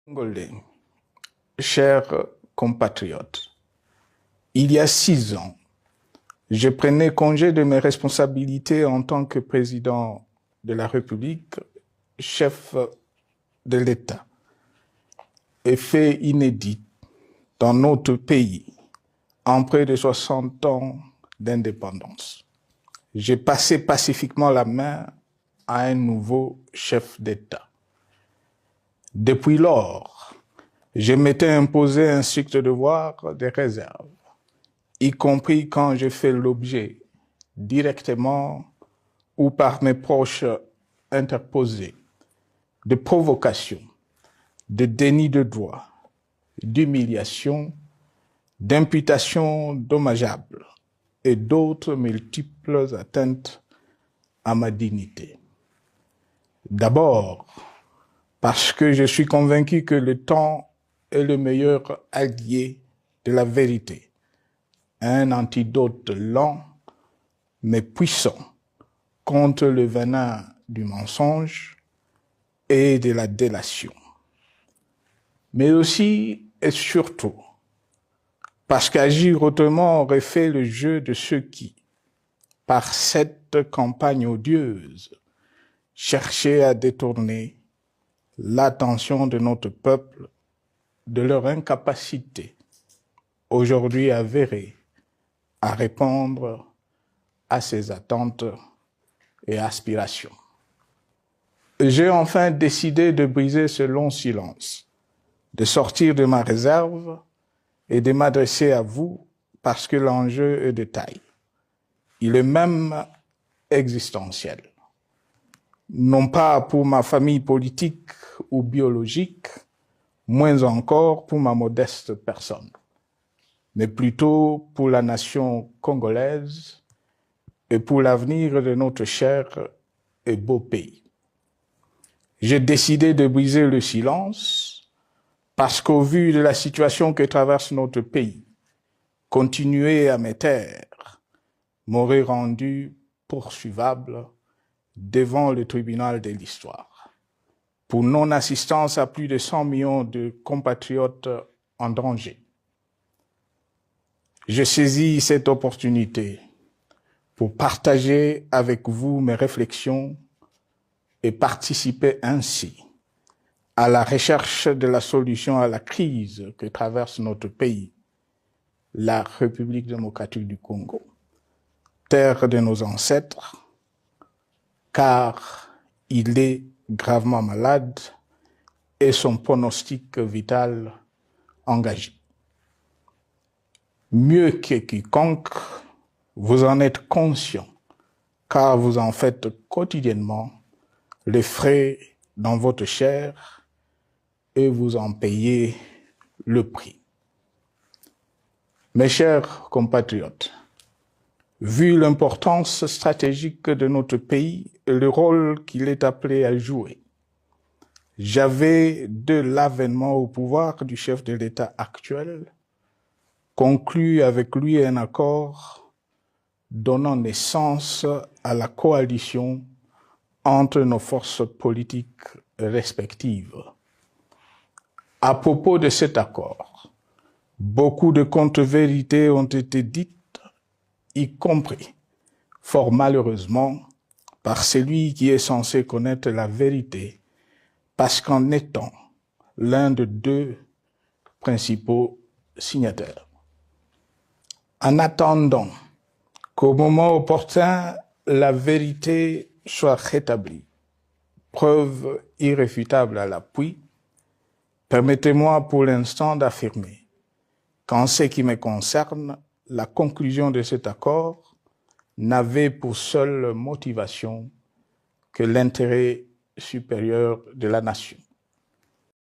Congolais, chers compatriotes, il y a 6 ans, je prenais congé de mes responsabilités en tant que président de la République, chef de l'État. Et fait inédit dans notre pays, en près de 60 ans d'indépendance. J'ai passé pacifiquement la main à un nouveau chef d'État. Depuis lors, je m'étais imposé un strict devoir de réserve, y compris quand je fais l'objet, directement ou par mes proches interposés, de provocations, de déni de droit, d'humiliation, d'imputations dommageables et d'autres multiples atteintes à ma dignité. D'abord, parce que je suis convaincu que le temps est le meilleur allié de la vérité, un antidote lent mais puissant contre le venin du mensonge et de la délation. Mais aussi et surtout, parce qu'agir autrement aurait fait le jeu de ceux qui, par cette campagne odieuse, cherchaient à détourner l'attention de notre peuple de leur incapacité, aujourd'hui avérée, à répondre à ses attentes et aspirations. J'ai enfin décidé de briser ce long silence, de sortir de ma réserve et de m'adresser à vous parce que l'enjeu est de taille. Il est même existentiel. Non pas pour ma famille politique ou biologique, moins encore pour ma modeste personne, mais plutôt pour la nation congolaise et pour l'avenir de notre cher et beau pays. J'ai décidé de briser le silence parce qu'au vu de la situation que traverse notre pays, continuer à me taire m'aurait rendu poursuivable devant le tribunal de l'histoire pour non-assistance à plus de 100 millions de compatriotes en danger. Je saisis cette opportunité pour partager avec vous mes réflexions et participer ainsi à la recherche de la solution à la crise que traverse notre pays, la République démocratique du Congo, terre de nos ancêtres, car il est gravement malade et son pronostic vital engagé. Mieux que quiconque, vous en êtes conscient, car vous en faites quotidiennement les frais dans votre chair et vous en payez le prix. Mes chers compatriotes, vu l'importance stratégique de notre pays et le rôle qu'il est appelé à jouer, j'avais, de l'avènement au pouvoir du chef de l'État actuel, conclu avec lui un accord donnant naissance à la coalition entre nos forces politiques respectives. À propos de cet accord, beaucoup de contre-vérités ont été dites, y compris, fort malheureusement, par celui qui est censé connaître la vérité, parce qu'en étant l'un de deux principaux signataires. En attendant qu'au moment opportun, la vérité soit rétablie, preuve irréfutable à l'appui, permettez-moi pour l'instant d'affirmer qu'en ce qui me concerne, la conclusion de cet accord n'avait pour seule motivation que l'intérêt supérieur de la nation.